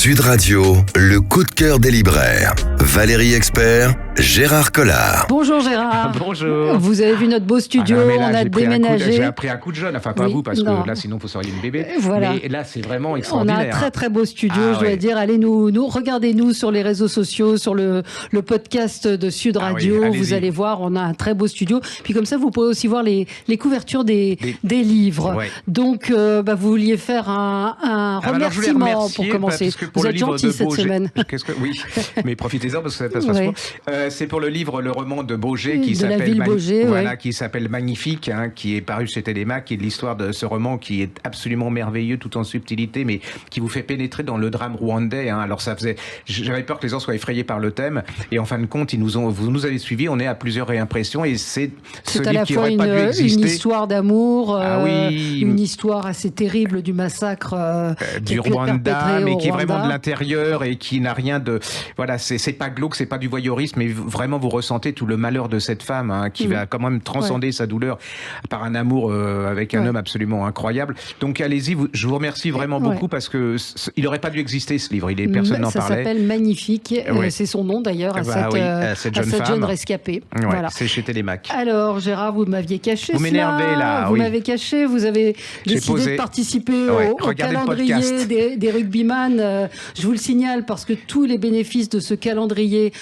Sud Radio, le coup de cœur des libraires. Valérie Expert, Gérard Collard. Bonjour Gérard. Bonjour. Vous avez vu notre beau studio, là, on a déménagé. J'ai pris un coup de jeune, enfin pas vous, parce que là sinon vous seriez une bébé. Voilà. Mais là c'est vraiment On a extraordinaire. un très très beau studio, je dois dire. Allez regardez-nous sur les réseaux sociaux, sur le podcast de Sud Radio. Vous allez voir, on a un très beau studio. Puis comme ça, vous pouvez aussi voir les couvertures des livres. Ouais. Donc, vous vouliez faire un remerciement pour commencer. Vous êtes gentil cette semaine. Oui, mais profitez-en parce que ça passe pas souvent. C'est pour le livre, le roman de Baugé qui de la ville Baugé, qui s'appelle Magnifique, qui est paru chez Télémac, qui est l'histoire de ce roman qui est absolument merveilleux, tout en subtilité, mais qui vous fait pénétrer dans le drame rwandais. Alors j'avais peur que les gens soient effrayés par le thème, et en fin de compte, vous nous avez suivis. On est à plusieurs réimpressions, et c'est ce livre qui n'aurait pas dû exister. Une histoire d'amour, oui. Une histoire assez terrible du massacre du Rwanda, mais qui est vraiment de l'intérieur et qui n'a rien de... Voilà, c'est pas glauque, c'est pas du voyeurisme, mais vraiment vous ressentez tout le malheur de cette femme qui va quand même transcender sa douleur par un amour avec un homme absolument incroyable. Donc allez-y, je vous remercie vraiment beaucoup parce que il n'aurait pas dû exister ce livre. Personne n'en parlait. Ça s'appelle Magnifique. C'est son nom d'ailleurs à cette jeune rescapée. Voilà. C'est chez Télémac. Alors Gérard, vous m'aviez caché. Vous m'énervez là. Vous m'avez caché. Vous avez décidé de participer au calendrier des rugbyman. Je vous le signale parce que tous les bénéfices de ce calendrier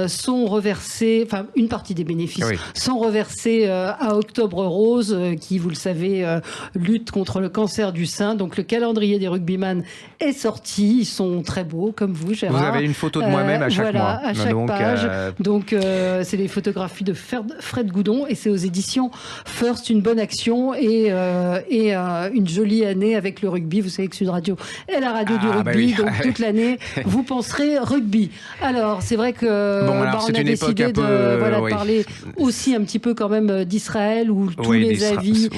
sont reversés, enfin une partie des bénéfices sont reversés à Octobre Rose, qui, vous le savez, lutte contre le cancer du sein. Donc le calendrier des rugbyman est sorti. Ils sont très beaux, comme vous, Gérard. Vous avez une photo de moi-même à chaque mois. À chaque page. Donc c'est les photographies de Fred Goudon et c'est aux éditions First. Une bonne action et une jolie année avec le rugby. Vous savez que Sud Radio est la radio du rugby, donc toute l'année vous penserez rugby. Alors c'est vrai que on a décidé de parler aussi un petit peu quand même d'Israël où tous les avis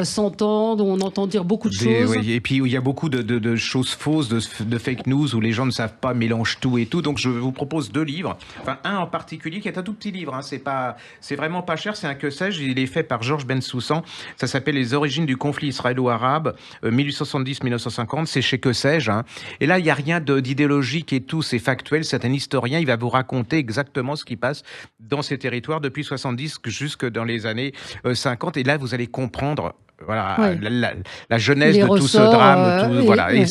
s'entendent, on entend dire beaucoup de choses. Et puis il y a beaucoup de choses fausses, de fake news où les gens ne savent pas, mélangent tout et tout. Donc je vous propose 2 livres, enfin un en particulier qui est un tout petit livre. C'est vraiment pas cher, c'est un que sais-je. Il est fait par Georges Bensoussan. Ça s'appelle Les origines du conflit israélo-arabe 1870-1950. C'est chez que sais-je. Et là il y a rien d'idéologique et tout, c'est factuel. C'est un historien, il va vous raconter exactement ce qui passe dans ces territoires depuis 70 jusque dans les années 50. Et là, vous allez comprendre la genèse de tout ce drame.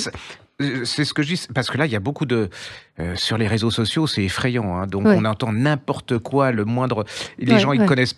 C'est ce que je dis, parce que là, il y a beaucoup de... sur les réseaux sociaux, c'est effrayant. Donc, on entend n'importe quoi, le moindre... Les gens, ils connaissent...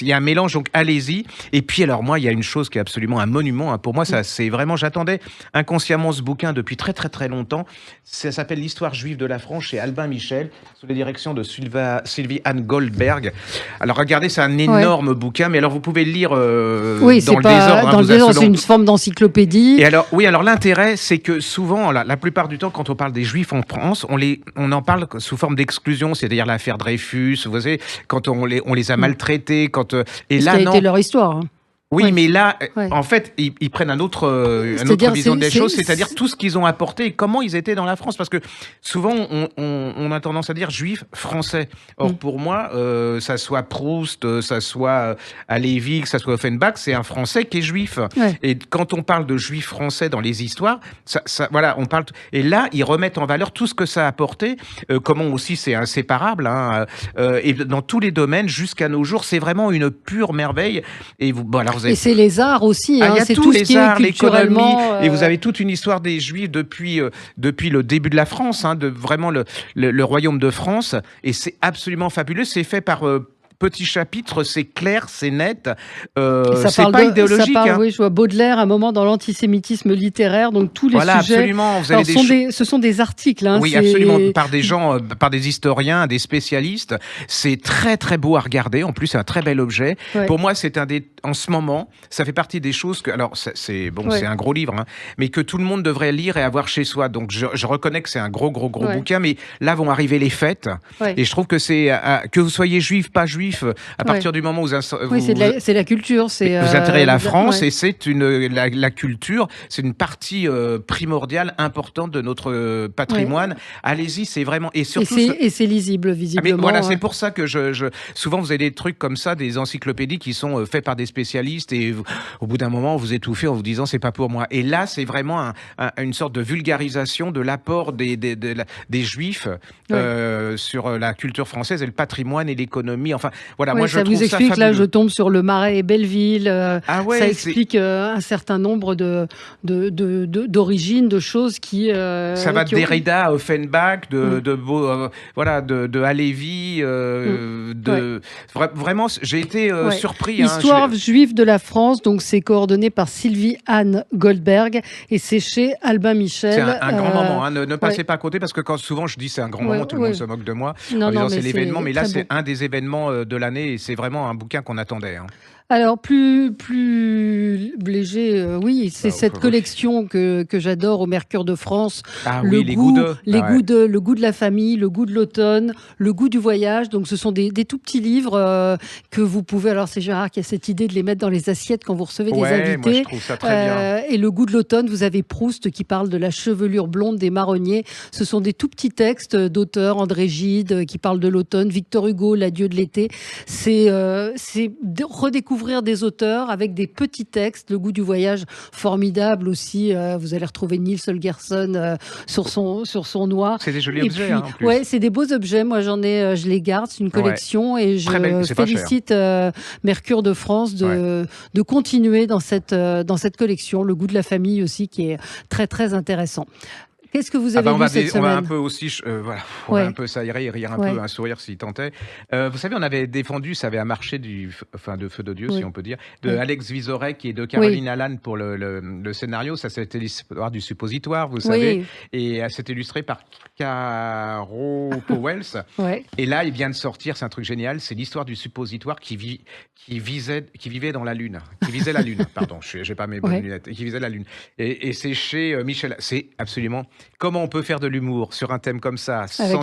il y a un mélange, donc allez-y. Et puis, alors, moi, il y a une chose qui est absolument un monument. Pour moi, ça, c'est vraiment... J'attendais inconsciemment ce bouquin depuis très, très, très longtemps. Ça s'appelle L'histoire juive de la France, chez Albin Michel, sous la direction de Sylvie Anne Goldberg. Alors, regardez, c'est un énorme bouquin, mais alors, vous pouvez le lire dans le désordre. Dans le désordre, c'est une forme d'encyclopédie. Et alors, alors l'intérêt, c'est que souvent, la plupart du temps, quand on parle des Juifs en France, on en parle sous forme d'exclusion, c'est-à-dire l'affaire Dreyfus, vous savez, quand on les a maltraités, et là, non. C'était leur histoire. Oui, mais là, en fait, ils prennent une autre vision des choses, c'est-à-dire tout ce qu'ils ont apporté et comment ils étaient dans la France. Parce que souvent, on a tendance à dire juifs français. Or, pour moi, ça soit Proust, ça soit Halévy, ça soit Offenbach, c'est un Français qui est juif. Et quand on parle de juifs français dans les histoires, on parle... Et là, ils remettent en valeur tout ce que ça a apporté, comment aussi c'est inséparable, et dans tous les domaines, jusqu'à nos jours, c'est vraiment une pure merveille. Et et c'est les arts aussi. Il y a c'est tous tout les arts, l'économie, et vous avez toute une histoire des Juifs depuis le début de la France, de vraiment le royaume de France, et c'est absolument fabuleux. C'est fait par petits chapitres, c'est clair, c'est net, c'est pas idéologique. Ça parle, je vois Baudelaire, un moment dans l'antisémitisme littéraire, donc tous les sujets. Absolument. Vous avez ce sont des articles. Oui, absolument, par des gens, par des historiens, des spécialistes. C'est très très beau à regarder. En plus, c'est un très bel objet. Pour moi, c'est en ce moment, ça fait partie des choses que, alors c'est un gros livre, mais que tout le monde devrait lire et avoir chez soi. Donc je reconnais que c'est un gros bouquin, mais là vont arriver les fêtes, et je trouve que c'est que vous soyez juif, pas juif, juifs. À partir du moment où oui, c'est la culture. Vous intéressez la France, et c'est la culture, c'est une partie primordiale, importante de notre patrimoine. Allez-y, c'est vraiment... Et surtout, c'est lisible, visiblement. Mais voilà, c'est pour ça que souvent vous avez des trucs comme ça, des encyclopédies qui sont faits par des spécialistes, et au bout d'un moment vous étouffez en vous disant c'est pas pour moi. Et là c'est vraiment une sorte de vulgarisation de l'apport des juifs sur la culture française et le patrimoine et l'économie. Enfin voilà, moi je ça trouve vous explique, ça fabuleux. là je tombe sur le Marais et Belleville, ça explique un certain nombre d'origines, de choses qui... ça va de Derrida à Offenbach, de Halévy, vraiment j'ai été surpris. Histoire juive de la France, donc c'est coordonné par Sylvie Anne Goldberg et c'est chez Albin Michel. C'est un grand moment, ne passez pas à côté, parce que quand souvent je dis c'est un grand moment, tout le monde se moque de moi en disant c'est l'événement, mais là c'est un des événements de l'année, et c'est vraiment un bouquin qu'on attendait. Alors, plus léger, oui, c'est cette collection que j'adore au Mercure de France. Les goûts le goût de la famille, le goût de l'automne, le goût du voyage. Donc, ce sont des tout petits livres que vous pouvez... Alors, c'est Gérard qui a cette idée de les mettre dans les assiettes quand vous recevez des invités. Moi, je trouve ça très bien. Et le goût de l'automne, vous avez Proust qui parle de la chevelure blonde des marronniers. Ce sont des tout petits textes d'auteurs, André Gide qui parle de l'automne, Victor Hugo, l'adieu de l'été. C'est redécouvrir des auteurs avec des petits textes, le goût du voyage formidable aussi. Vous allez retrouver Niels Holgersson sur son noir. C'est des jolis objets. En plus. Ouais, c'est des beaux objets. Moi, je les garde. C'est une collection et je félicite Mercure de France de continuer dans cette collection. Le goût de la famille aussi, qui est très très intéressant. Qu'est-ce que vous avez lu cette semaine ? On va un peu aussi, on va un peu s'aérer et rire un peu, un sourire s'il tentait. Vous savez, on avait défendu, ça avait un marché de Feu de Dieu, si on peut dire, de Alex Vizorek et de Caroline Allan pour le scénario. Ça, c'était l'histoire du suppositoire, vous savez. Et c'est illustré par Caro Powells. Et là, il vient de sortir, c'est un truc génial, c'est l'histoire du suppositoire qui vivait dans la Lune. Qui visait la Lune, pardon, j'ai pas mes bonnes lunettes. Qui visait la Lune. Et c'est chez Michel. C'est absolument... Comment on peut faire de l'humour sur un thème comme ça sans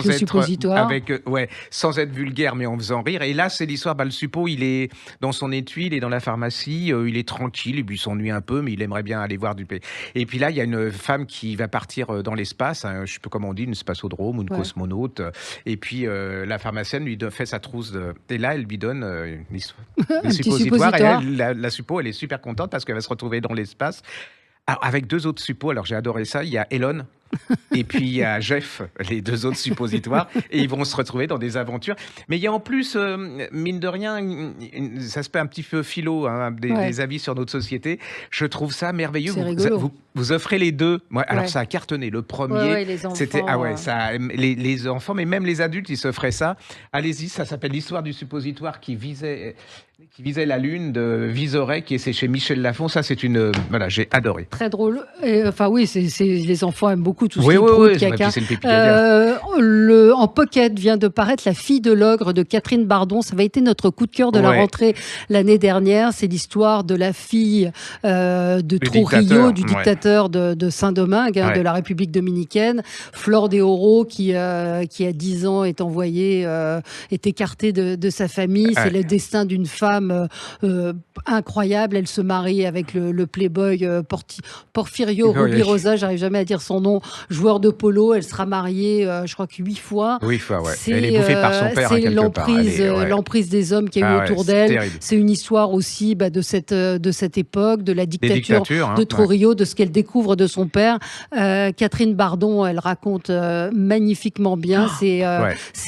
être vulgaire, mais en faisant rire. Et là, c'est l'histoire, le suppo, il est dans son étui, il est dans la pharmacie, il est tranquille, il s'ennuie un peu, mais il aimerait bien aller voir du pays. Et puis là, il y a une femme qui va partir dans l'espace, je ne sais pas comment on dit, une spatiodrome ou une cosmonaute. Et puis la pharmacienne lui fait sa trousse. Et là, elle lui donne un suppositoire. Et elle, la suppo, elle est super contente parce qu'elle va se retrouver dans l'espace. Alors, avec deux autres suppos, alors j'ai adoré ça, il y a Elon et puis il y a Jeff, les deux autres suppositoires, et ils vont se retrouver dans des aventures. Mais il y a en plus, mine de rien, ça se fait un petit peu philo, des avis sur notre société. Je trouve ça merveilleux. Vous offrez les deux. Moi, alors ça a cartonné. Le premier, les enfants, c'était les enfants, mais même les adultes, ils s'offraient ça. Allez-y, ça s'appelle l'histoire du suppositoire qui visait la Lune de Vizorek, et c'est chez Michel Lafon. Ça, c'est j'ai adoré. Très drôle. Les enfants aiment beaucoup tout ce qui est caca. C'est le pipi caca. En pocket vient de paraître La fille de l'ogre de Catherine Bardon. Ça avait été notre coup de cœur de la rentrée l'année dernière. C'est l'histoire de la fille du dictateur de Saint-Domingue, de la République dominicaine. Flore de Oro, qui a 10 ans, est écartée de sa famille. C'est le destin d'une femme incroyable. Elle se marie avec le playboy Porfirio Rubirosa, j'arrive jamais à dire son nom, joueur de polo. Elle sera mariée, je crois que 8 fois. 8 fois, Elle est bouffée par son père. C'est l'emprise des hommes qu'il y a eu autour d'elle. C'est une histoire aussi de cette époque, de la dictature de Trujillo, de ce qu'elle découvre de son père. Catherine Bardon, elle raconte magnifiquement bien. C'est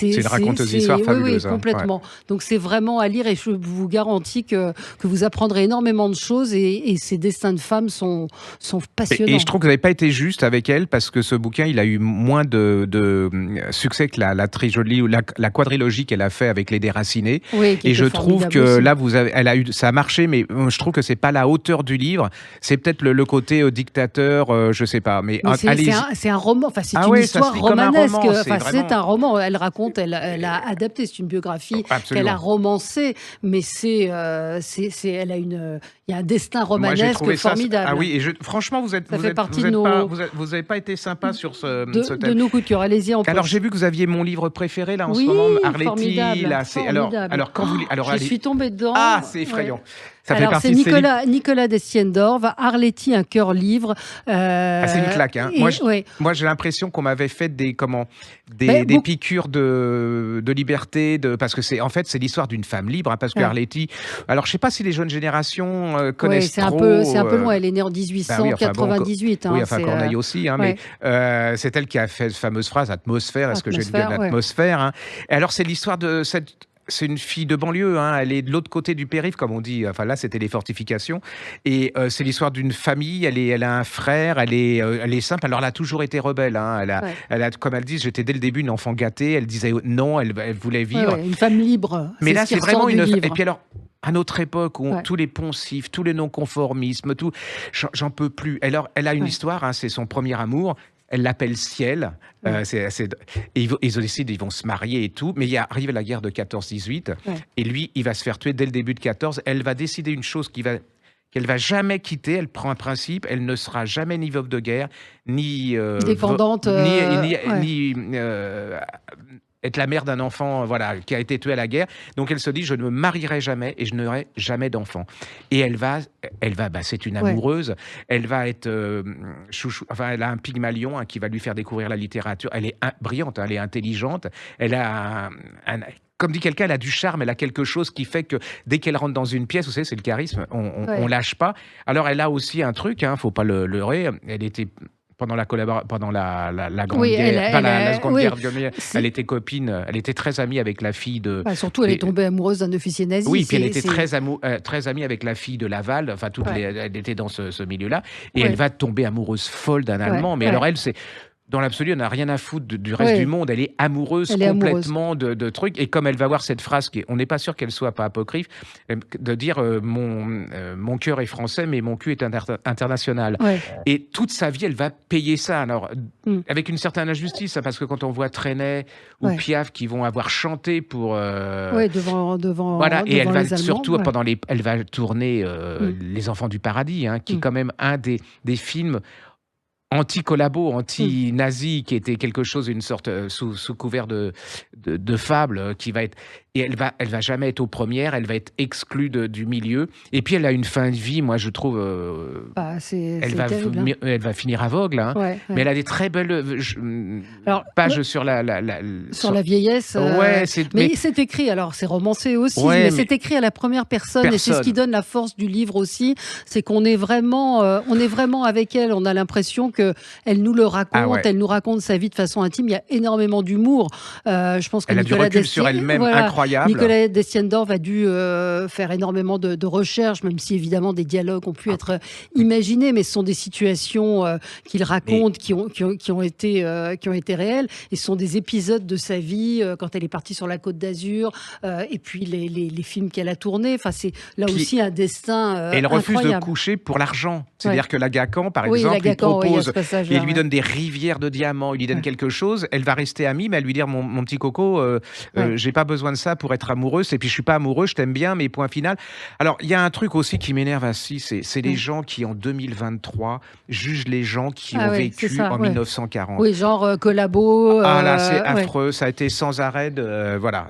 une raconteuse d'histoire fabuleuse. Oui, complètement. Donc c'est vraiment à lire, et je vous garantis que vous apprendrez énormément de choses, et ces destins de femmes sont passionnants. Et je trouve que vous n'avez pas été juste avec elle, parce que ce bouquin, il a eu moins de succès que la trilogie ou la quadrilogie qu'elle a fait avec Les Déracinés. Et je trouve que là, ça a marché, mais je trouve que c'est pas la hauteur du livre. C'est peut-être le côté dictateur, je sais pas. Mais c'est un roman. Enfin, c'est une histoire romanesque. C'est un roman. Elle raconte, elle a adapté. C'est une biographie qu'elle a romancée, mais elle a il y a un destin Moi, j'ai romanesque trouvé formidable. Ah oui, et franchement, vous n'avez pas été sympa sur ce thème. De nos coups de cœur. Allez-y en Alors, poche. j'ai vu que vous aviez mon livre préféré là en ce Oui, moment, Arletty. formidable, Là, formidable. alors quand vous, alors je allez. suis tombée dedans. Ah, c'est effrayant. Ouais. Ça fait Alors, partie c'est de ces livres. Nicolas Destienne-Dorve, Arletty, un cœur libre. Ah, c'est une claque. Hein. Moi, j'ai l'impression qu'on m'avait fait des piqûres de liberté, parce que c'est l'histoire d'une femme libre, hein, parce que Arletty. Alors, je sais pas si les jeunes générations connaissent trop. C'est un peu loin. Elle est née en 1898. Oui, enfin Corneille aussi, hein, mais c'est elle qui a fait cette fameuse phrase atmosphère. Est-ce que j'ai bien l'atmosphère, hein. Et alors, c'est l'histoire de cette. C'est une fille de banlieue, hein. Elle est de l'autre côté du périph', comme on dit. Enfin, là, c'était les fortifications. Et c'est l'histoire d'une famille. Elle a un frère. Elle est simple. Alors, elle a toujours été rebelle. Hein. Elle a, comme elle dit, j'étais dès le début une enfant gâtée. Elle disait non, elle voulait vivre. Une femme libre. Mais là, c'est vraiment une. Livre. Et puis alors. À notre époque, où tous les poncifs, tous les non-conformismes, tout, j'en peux plus. Alors, elle a une histoire, hein, c'est son premier amour. Elle l'appelle Ciel. Et ils vont se marier et tout. Mais arrive la guerre de 14-18. Et lui, il va se faire tuer dès le début de 14. Elle va décider une chose qu'elle va jamais quitter. Elle prend un principe. Elle ne sera jamais ni veuve de guerre, ni défendante, ni être la mère d'un enfant, qui a été tué à la guerre. Donc elle se dit, je ne me marierai jamais et je n'aurai jamais d'enfant. Et elle va, c'est une amoureuse. Elle va être chouchou. Enfin, elle a un Pygmalion, hein, qui va lui faire découvrir la littérature. Elle est brillante, hein, elle est intelligente. Elle a comme dit quelqu'un, elle a du charme, elle a quelque chose qui fait que dès qu'elle rentre dans une pièce, vous savez, c'est le charisme, on lâche pas. Alors elle a aussi un truc, hein, faut pas le leurrer. Elle était pendant la Grande Guerre, la Seconde Guerre, elle était copine, elle était très amie avec la fille de. Surtout, elle est tombée amoureuse d'un officier nazi. Oui, puis elle était très amie avec la fille de Laval. Enfin, elle était dans ce milieu-là, et elle va tomber amoureuse folle d'un Allemand. Mais alors elle, c'est. Dans l'absolu, elle n'a rien à foutre du reste du monde. Elle est amoureuse complètement de trucs. Et comme elle va voir cette phrase, on n'est pas sûr qu'elle soit pas apocryphe, de dire mon cœur est français, mais mon cul est international. Et toute sa vie, elle va payer ça. Alors, avec une certaine injustice, hein, parce que quand on voit Trenet ou Piaf qui vont avoir chanté pour... devant voilà, et elle va les surtout, Allemands, elle va tourner Les Enfants du Paradis, hein, qui est quand même un des films anti-collabo, anti-nazi, qui était quelque chose, une sorte sous couvert de fable, qui va être. Et elle va jamais être aux premières, elle va être exclue du milieu. Et puis elle a une fin de vie, moi je trouve. Elle va finir aveugle, hein. Mais elle a des très belles pages sur la vieillesse. Mais c'est écrit, alors c'est romancé aussi, mais c'est écrit à la première personne. Et c'est ce qui donne la force du livre aussi, c'est qu'on est vraiment avec elle. On a l'impression que elle nous le raconte, elle nous raconte sa vie de façon intime. Il y a énormément d'humour. Je pense que elle a du recul sur elle-même incroyable. Nicolas Destienne-Dorve a dû faire énormément de recherches, même si évidemment des dialogues ont pu être imaginés, mais ce sont des situations qu'il raconte qui ont été réelles, et ce sont des épisodes de sa vie quand elle est partie sur la Côte d'Azur, et puis les films qu'elle a tournés. Enfin, c'est là aussi un destin elle refuse incroyable. De coucher pour l'argent. C'est-à-dire que Lagarcan, par exemple, lui propose, il lui donne des rivières de diamants, il lui donne quelque chose. Elle va rester amie, mais elle lui dire mon petit coco, j'ai pas besoin de ça pour être amoureuse, et puis je suis pas amoureux, je t'aime bien, mais point final. Alors, il y a un truc aussi qui m'énerve ainsi, c'est les gens qui, en 2023, jugent les gens qui ont vécu en 1940. Oui, genre collabo. Là, c'est affreux, ça a été sans arrêt. Voilà,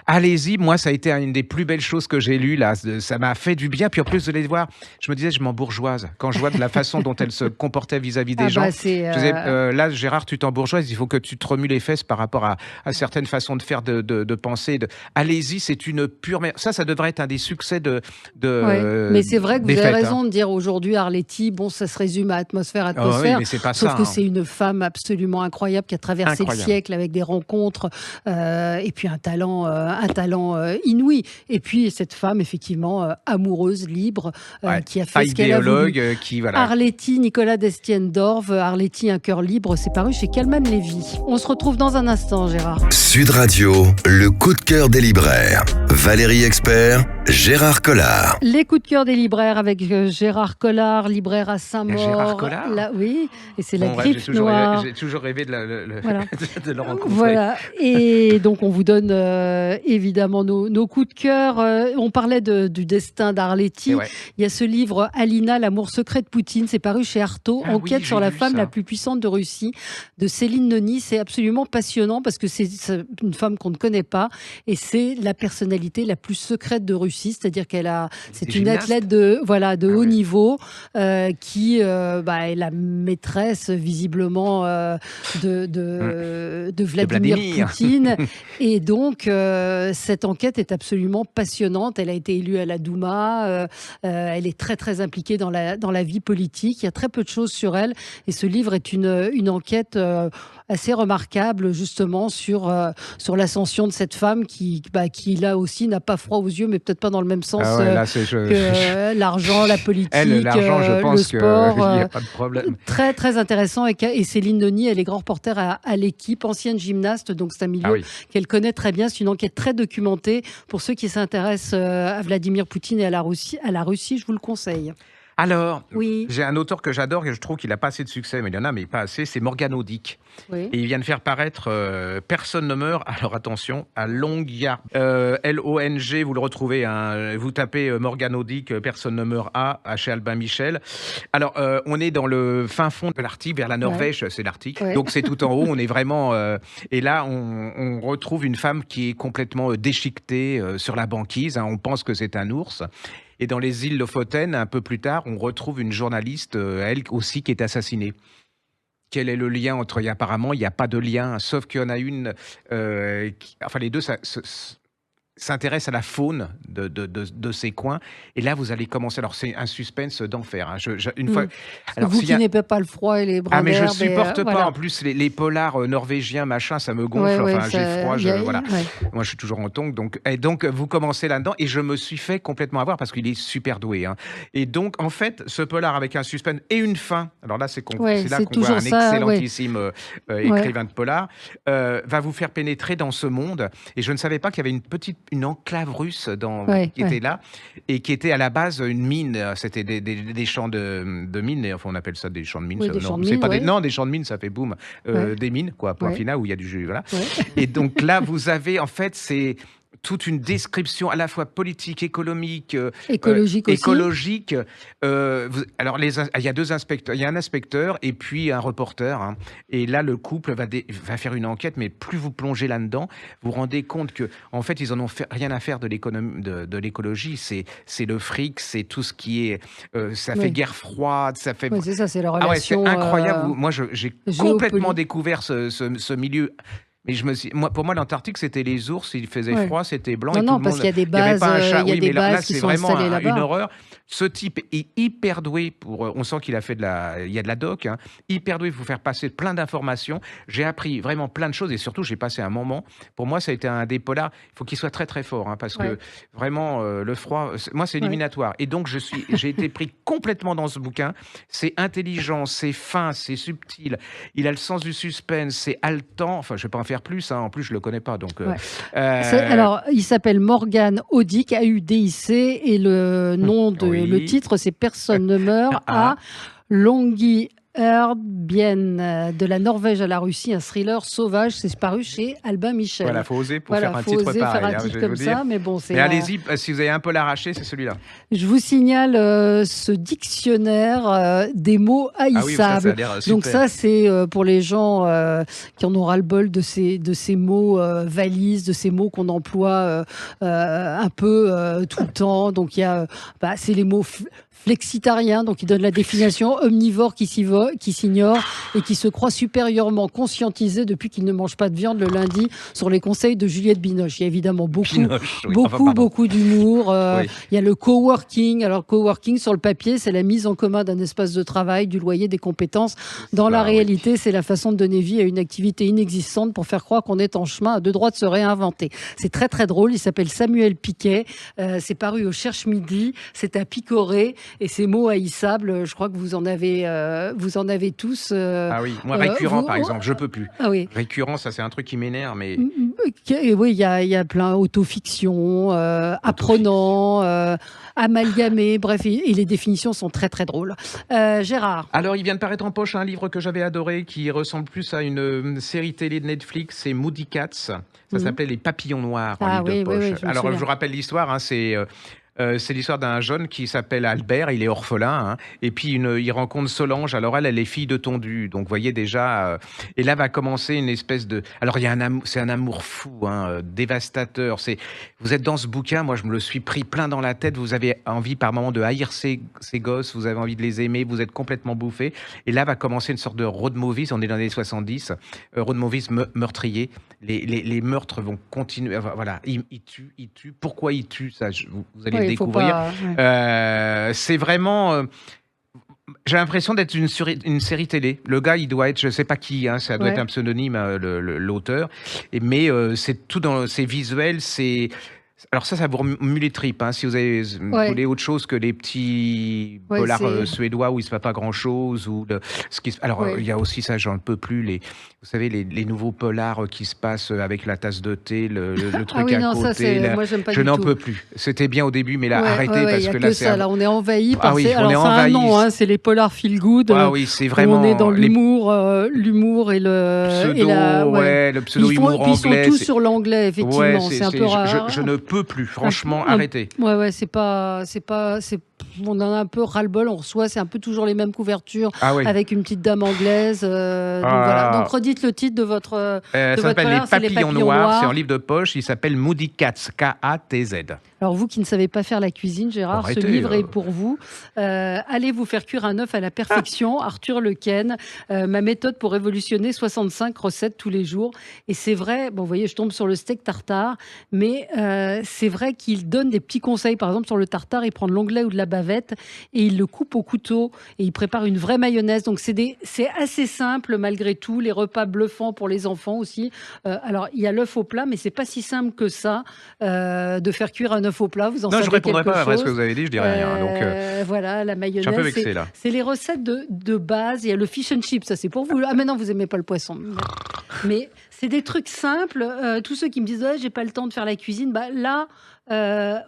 allez-y, moi, ça a été une des plus belles choses que j'ai lues, là. Ça m'a fait du bien, puis en plus de les voir, je me disais, je m'embourgeoise. Quand je vois de la façon dont elle se comportait vis-à-vis des gens, je disais, là, Gérard, tu t'embourgeoises, il faut que tu te remues les fesses par rapport à certaines façons de faire, de penser. Allez-y, c'est une pure... Ça devrait être un des succès mais c'est vrai que vous avez raison de dire aujourd'hui Arletty, ça se résume à atmosphère. Mais c'est pas sauf que c'est une femme absolument incroyable qui a traversé le siècle avec des rencontres et puis un talent inouï. Et puis cette femme, effectivement, amoureuse, libre, qui a fait ce qu'elle a voulu. Arletty, Nicolas Destienne-Dorve, Arletty, un cœur libre, c'est paru chez Calman Lévy. On se retrouve dans un instant, Gérard. Sud Radio, le coup de cœur des libraires. Valérie Expert Gérard Collard. Les coups de cœur des libraires avec Gérard Collard, libraire à Saint-Maur. Gérard Collard Oui, et c'est la Bon, bref, Griffe Noire. J'ai toujours rêvé de, Voilà. de le rencontrer. Voilà, et donc on vous donne évidemment nos coups de cœur. On parlait du destin d'Arletty. Et ouais. Il y a ce livre Alina, l'amour secret de Poutine, c'est paru chez Artaud, Ah enquête oui, sur j'ai la lu femme ça. la plus puissante de Russie, de Céline Noni. C'est absolument passionnant parce que c'est une femme qu'on ne connaît pas et c'est la personnalité la plus secrète de Russie, c'est-à-dire c'est une gymnaste. athlète de haut ouais. niveau qui est la maîtresse visiblement de Vladimir Vladimir. Poutine. Et donc, cette enquête est absolument passionnante. Elle a été élue à la Douma. Elle est très, très impliquée dans la vie politique. Il y a très peu de choses sur elle. Et ce livre est une enquête assez remarquable, justement, sur l'ascension de cette femme qui là aussi, n'a pas froid aux yeux, mais peut-être pas dans le même sens que l'argent, la politique, Elle, l'argent, je pense le sport. qu'il n'y a pas de problème. Très, très intéressant. Et Céline Noni, elle est grand reporter à l'Équipe, ancienne gymnaste, donc c'est un milieu qu'elle connaît très bien. C'est une enquête très documentée. Pour ceux qui s'intéressent à Vladimir Poutine et à la Russie, je vous le conseille. Alors, Oui. j'ai un auteur que j'adore et je trouve qu'il n'a pas assez de succès, mais il y en a, mais pas assez, c'est Morgan Audic. Oui. Et il vient de faire paraître Personne ne meurt, alors attention, à Longia. L-O-N-G, vous le retrouvez, vous tapez Morgan Audic, Personne ne meurt chez Albin Michel. Alors, on est dans le fin fond de l'Arctique, vers la Norvège, c'est l'Arctique. Donc c'est tout en haut, on est vraiment... et là, on retrouve une femme qui est complètement déchiquetée sur la banquise. On pense que c'est un ours. Et dans les îles Lofoten, un peu plus tard, on retrouve une journaliste, elle aussi, qui est assassinée. Quel est le lien entre... Apparemment, il n'y a pas de lien, sauf qu'il y en a une... Enfin, les deux s'intéressent à la faune de ces coins. Et là, vous allez commencer... Alors, c'est un suspense d'enfer. Une fois... Alors, vous qui n'aimez pas le froid et les bras mais je d'herbe, supporte pas. voilà. En plus, les polars norvégiens, machin, ça me gonfle. J'ai froid. Voilà. Moi, je suis toujours en tongue. Donc, vous commencez là-dedans. Et je me suis fait complètement avoir parce qu'il est super doué. Et donc, en fait, ce polar avec un suspense et une fin. Alors là, c'est là qu'on voit un excellentissime écrivain de polar. Va vous faire pénétrer dans ce monde. Et je ne savais pas qu'il y avait une enclave russe qui était là et qui était à la base une mine. C'était des champs de mines. Enfin, on appelle ça des champs de mines. Oui, des champs de mines, des champs de mines, ça fait boum. Des mines, quoi, point final, où il y a du jus. Voilà. Et donc là, vous avez, en fait, c'est toute une description à la fois politique, économique, écologique aussi. Écologique. Alors, il y a deux inspecteurs. Il y a un inspecteur et puis un reporter. Et là, le couple va faire une enquête, mais plus vous plongez là-dedans, vous vous rendez compte que, en fait, ils en ont rien à faire de l'écologie. C'est le fric, c'est tout ce qui est. Ça fait guerre froide, ça fait. C'est ça, c'est la relation. C'est incroyable. Moi, j'ai complètement découvert ce milieu. Mais pour moi, l'Antarctique, c'était les ours, il faisait froid, c'était blanc. Non, parce qu'il y a des bases, qui sont installées là-bas. Une horreur. Ce type est hyper doué on sent qu'il a fait il y a de la doc, hyper doué pour vous faire passer plein d'informations. J'ai appris vraiment plein de choses et surtout, j'ai passé un moment. Pour moi, ça a été un des polars. Il faut qu'il soit très, très fort, parce que vraiment, le froid, moi, c'est éliminatoire. Et donc, j'ai été pris complètement dans ce bouquin. C'est intelligent, c'est fin, c'est subtil. Il a le sens du suspense, c'est haletant. Enfin, je ne vais pas en faire plus. En plus, je le connais pas. Donc, alors, il s'appelle Morgan Audic, A-U-D-I-C, et le nom le titre, c'est Personne ne meurt à Longyearbyen, de la Norvège à la Russie, un thriller sauvage. C'est paru chez Albin Michel. Voilà, faut oser faire un titre pareil. Faire un titre comme ça, mais bon, Mais allez-y, si vous avez un peu l'arraché, c'est celui-là. Je vous signale ce dictionnaire des mots haïssables. Donc ça, c'est pour les gens qui en ont ras-le-bol de ces mots valises, de ces mots qu'on emploie un peu tout le temps. Donc il y a, c'est les mots flexitarien, donc il donne la définition, omnivore qui s'ignore et qui se croit supérieurement conscientisé depuis qu'il ne mange pas de viande le lundi sur les conseils de Juliette Binoche. Il y a évidemment beaucoup d'humour. Il y a le coworking. Alors coworking sur le papier, c'est la mise en commun d'un espace de travail, du loyer, des compétences. Dans la réalité, c'est la façon de donner vie à une activité inexistante pour faire croire qu'on est en chemin à deux droits de se réinventer. C'est très très drôle. Il s'appelle Samuel Piquet. C'est paru au Cherche Midi. C'est à picorer. Et ces mots haïssables, je crois que vous en avez vous en avez tous. Ah oui, moi récurrent vous- par exemple, je peux plus. Ah oui. Récurrent, ça c'est un truc qui m'énerve, mais Oui, il y a plein autofiction, apprenant, amalgamé, bref, et les définitions sont très très drôles. Gérard. alors, il vient de paraître en poche un livre que j'avais adoré qui ressemble plus à une série télé de Netflix, c'est Moody Cats. Ça s'appelait Les Papillons Noirs en Ah livre oui, de oui, poche. oui, je me Alors, souviens. je vous rappelle l'histoire, hein, c'est l'histoire d'un jeune qui s'appelle Albert, il est orphelin, hein, et puis il rencontre Solange, alors elle est fille de tondu, donc vous voyez déjà, et là va commencer une espèce de... Alors il y a c'est un amour fou, hein, dévastateur, vous êtes dans ce bouquin, moi je me le suis pris plein dans la tête, vous avez envie par moment de haïr ces gosses, vous avez envie de les aimer, vous êtes complètement bouffé, et là va commencer une sorte de road movies, on est dans les années 70, road movies meurtrier, les meurtres vont continuer, voilà, ils tuent, pourquoi ils tuent, ça, vous allez Oui, le découvrir. pas, ouais. C'est vraiment... j'ai l'impression d'être une série télé. Le gars, il doit être, je sais pas qui, hein, ça doit être un pseudonyme, l'auteur. Mais c'est tout dans ses visuels, c'est... Alors ça vous remue les tripes, hein, si vous voulez autre chose que les petits polars suédois où il se passe pas grand-chose. Alors il y a aussi ça, j'en peux plus, vous savez, les nouveaux polars qui se passent avec la tasse de thé, le truc à côté. Moi, j'aime pas je du n'en tout. peux plus. C'était bien au début, mais là, arrêtez parce que là, c'est... ça, là, on est envahi par oui, ces... on est Alors, c'est envahi. un nom, hein, c'est les polars feel good. Ah oui, c'est vraiment... On est dans l'humour et le... Pseudo, le pseudo-humour anglais. Puis ils sont tous sur l'anglais, effectivement. C'est un peu rare. Je ne peux plus, franchement, arrêtez. Ouais, on en a un peu ras-le-bol, on reçoit, c'est un peu toujours les mêmes couvertures, avec une petite dame anglaise. Donc voilà. Donc redites le titre de votre... ça s'appelle Les Papillons Noirs, c'est un livre de poche, il s'appelle Moody Cats, K-A-T-Z. Alors vous qui ne savez pas faire la cuisine, Gérard, ce livre est pour vous. Allez vous faire cuire un œuf à la perfection, Arthur Lequesne, ma méthode pour révolutionner 65 recettes tous les jours. Et c'est vrai, bon vous voyez, je tombe sur le steak tartare, mais c'est vrai qu'il donne des petits conseils. Par exemple, sur le tartare, il prend de l'onglet ou de la bavette et il le coupe au couteau et il prépare une vraie mayonnaise. Donc c'est assez simple malgré tout. Les repas bluffants pour les enfants aussi. Alors il y a l'œuf au plat, mais c'est pas si simple que ça de faire cuire un œuf au plat. Vous en savez je répondrai quelque pas chose. à ce que vous avez dit, je dirais rien. Donc, voilà, la mayonnaise. Je suis un peu vexé là. C'est les recettes de base. Il y a le fish and chips, ça c'est pour vous. Ah mais non, vous aimez pas le poisson. Mais c'est des trucs simples. Tous ceux qui me disent j'ai pas le temps de faire la cuisine, là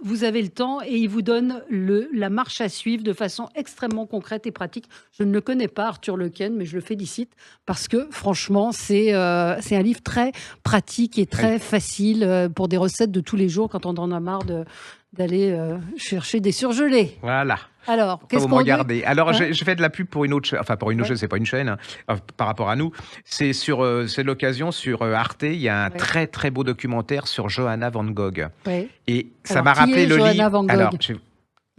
vous avez le temps et il vous donne la marche à suivre de façon extrêmement concrète et pratique. Je ne le connais pas, Arthur Lequesne, mais je le félicite parce que franchement c'est un livre très pratique et très facile pour des recettes de tous les jours quand on en a marre d'aller chercher des surgelés. Voilà. Alors, qu'est-ce qu'on regardez. Alors, je fais de la pub pour une autre chaîne. Enfin, pour une autre chaîne, c'est pas une chaîne, hein, par rapport à nous. C'est l'occasion sur Arte. Il y a un très, très beau documentaire sur Johanna Van Gogh. Oui. Et ça m'a rappelé le livre. Van Gogh. Alors,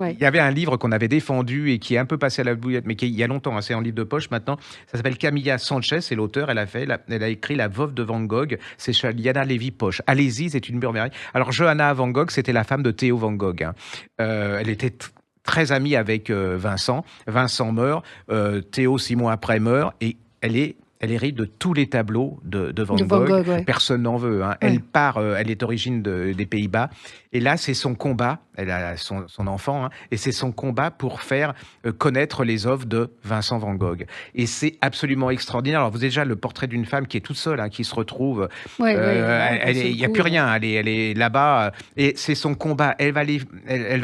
il y avait un livre qu'on avait défendu et qui est un peu passé à la bouillette, mais qui il y a longtemps, hein, c'est en livre de poche maintenant. Ça s'appelle Camilla Sanchez, c'est l'auteur. Elle a écrit La veuve de Van Gogh. C'est chez Liana Lévy-Poche. Allez-y, c'est une merveille. Alors, Johanna Van Gogh, c'était la femme de Théo Van Gogh. Hein. Elle était très amie avec Vincent. Vincent meurt, Théo 6 mois après meurt et elle hérite de tous les tableaux de Van Gogh. Personne n'en veut. Hein. Elle elle est d'origine des Pays-Bas. Et là, c'est son combat. Elle a son enfant. Hein, et c'est son combat pour faire connaître les œuvres de Vincent Van Gogh. Et c'est absolument extraordinaire. Alors, vous avez déjà le portrait d'une femme qui est toute seule, hein, qui se retrouve. Il n'y a plus rien. Elle est là-bas. Et c'est son combat. Elle va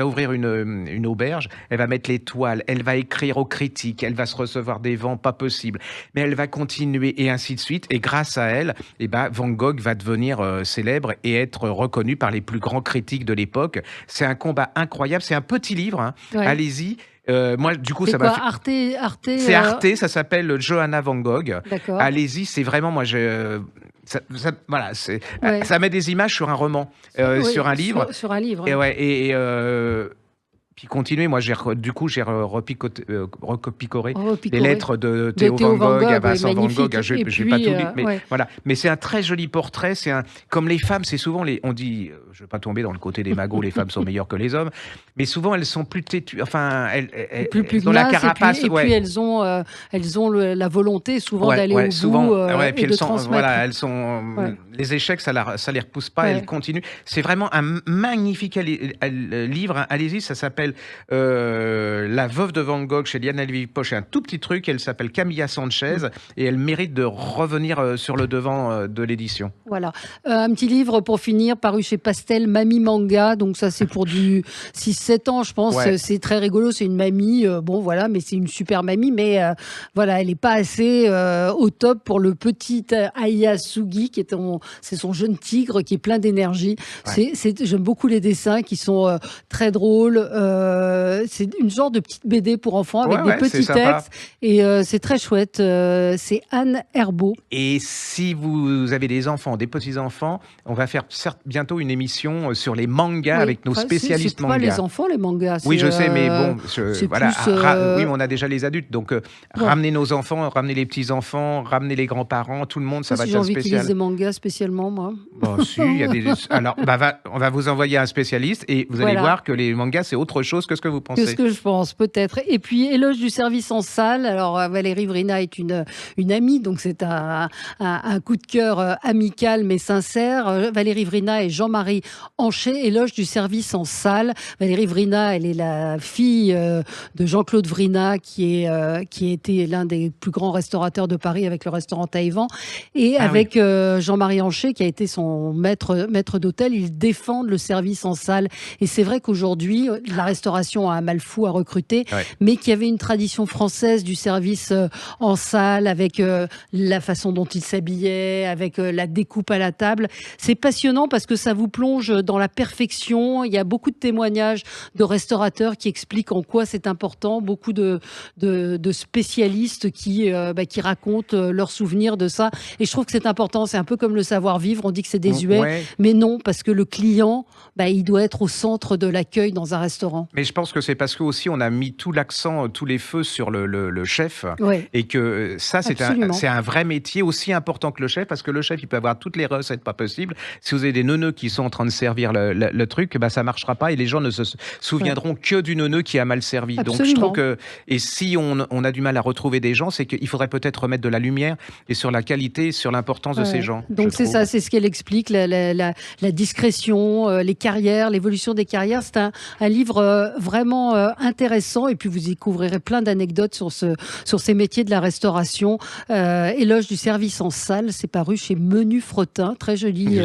ouvrir une auberge. Elle va mettre les toiles. Elle va écrire aux critiques. Elle va se recevoir des vents pas possibles. Mais elle va continuer et ainsi de suite. Et grâce à elle, Van Gogh va devenir célèbre et être reconnu par les plus grands critiques de l'époque. C'est un combat incroyable. C'est un petit livre. Hein. Allez-y. Moi, du coup, ça m'a fait... Arte, c'est Arte, ça s'appelle Johanna Van Gogh. D'accord. Allez-y, c'est vraiment, moi, voilà, ça met des images sur un roman, sur un livre. Sur un livre. Puis continuer, moi j'ai recopicoré les lettres de Théo Van Gogh à Vincent Van Gogh. Je n'ai pas tout lu, mais voilà. Mais c'est un très joli portrait. Comme les femmes, c'est souvent on dit, je ne veux pas tomber dans le côté des magots, les femmes sont meilleures que les hommes, mais souvent elles sont plus têtues. Enfin, elles plus ont la carapace. Et puis elles ont la volonté souvent d'aller au bout et de transmettre. Voilà, les échecs, ça les repousse pas. Elles continuent. C'est vraiment un magnifique livre. Hein. Allez-y, ça s'appelle s'appelle La veuve de Van Gogh chez Liane Lévy-Poche. C'est un tout petit truc. Elle s'appelle Camilla Sanchez et elle mérite de revenir sur le devant de l'édition. Voilà. Un petit livre pour finir, paru chez Pastel, Mamie Manga. Donc ça, c'est pour du 6-7 ans, je pense. Ouais. C'est très rigolo. C'est une mamie, bon voilà, mais c'est une super mamie. Mais voilà, elle n'est pas assez au top pour le petit Aya Sugi, c'est son jeune tigre qui est plein d'énergie. Ouais. J'aime beaucoup les dessins qui sont très drôles. C'est une genre de petite BD pour enfants avec des petits textes. Et c'est très chouette. C'est Anne Herbeau. Et si vous avez des enfants, des petits-enfants, on va faire bientôt une émission sur les mangas avec nos spécialistes mangas. C'est pas les enfants, les mangas. Oui, je sais, mais bon, voilà. Plus, oui, mais on a déjà les adultes, donc ramenez nos enfants, ramenez les petits-enfants, ramenez les grands-parents, tout le monde, ça va être spécial. spécial. J'ai envie qu'ils lisent des mangas spécialement, moi. Bon, si, il y a des... Alors, on va vous envoyer un spécialiste et vous allez voir que les mangas, c'est autre chose que ce que vous pensez. Que ce que je pense, peut-être. Et puis, éloge du service en salle. Alors, Valérie Vrina est une amie, donc c'est un coup de cœur amical mais sincère. Valérie Vrina et Jean-Marie Hanché, éloge du service en salle. Valérie Vrina, elle est la fille de Jean-Claude Vrina, qui était l'un des plus grands restaurateurs de Paris avec le restaurant Taïwan. Et avec Jean-Marie Hanché, qui a été son maître d'hôtel, ils défendent le service en salle. Et c'est vrai qu'aujourd'hui, la restauration a un mal fou à recruter, mais qu'il y avait une tradition française du service en salle, avec la façon dont ils s'habillaient, avec la découpe à la table. C'est passionnant parce que ça vous plonge dans la perfection. Il y a beaucoup de témoignages de restaurateurs qui expliquent en quoi c'est important, beaucoup de spécialistes qui racontent leurs souvenirs de ça. Et je trouve que c'est important. C'est un peu comme le savoir-vivre. On dit que c'est désuet, mais non, parce que le client, il doit être au centre de l'accueil dans un restaurant. Mais je pense que c'est parce que aussi on a mis tout l'accent, tous les feux sur le chef, et que ça c'est un vrai métier aussi important que le chef, parce que le chef il peut avoir toutes les recettes pas possibles. Si vous avez des neuneux qui sont en train de servir le truc, ça marchera pas et les gens ne se souviendront que du neuneu qui a mal servi. Absolument. Donc je trouve que, et si on a du mal à retrouver des gens, c'est qu'il faudrait peut-être remettre de la lumière et sur la qualité, sur l'importance de ces gens. Donc c'est ça, c'est ce qu'elle explique, la discrétion, les carrières, l'évolution des carrières. C'est un livre vraiment intéressant, et puis vous y découvrirez plein d'anecdotes sur ces métiers de la restauration. Éloge du service en salle, c'est paru chez Menu Fretin, très joli,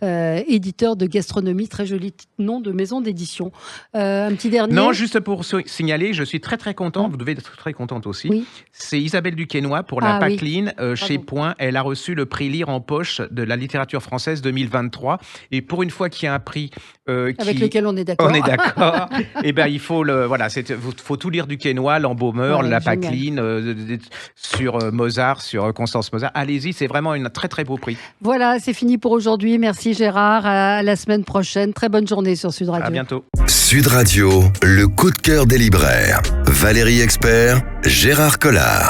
éditeur de gastronomie, très joli nom de maison d'édition. Un petit dernier. Non, juste pour signaler, je suis très très content, vous devez être très contente aussi. Oui. C'est Isabelle Duquesnoy pour la Pâqueline chez Point. Elle a reçu le prix Lire en poche de la littérature française 2023. Et pour une fois qu'il y a un prix avec lequel on est d'accord. On est d'accord. Et il faut faut tout lire Duquesnoy, l'embaumeur, la Pâqueline, sur Mozart, sur Constance Mozart. Allez-y, c'est vraiment un très très beau prix. Voilà, c'est fini pour aujourd'hui. Merci Gérard. À la semaine prochaine. Très bonne journée sur Sud Radio. À bientôt. Sud Radio, le coup de cœur des libraires. Valérie Expert, Gérard Collard.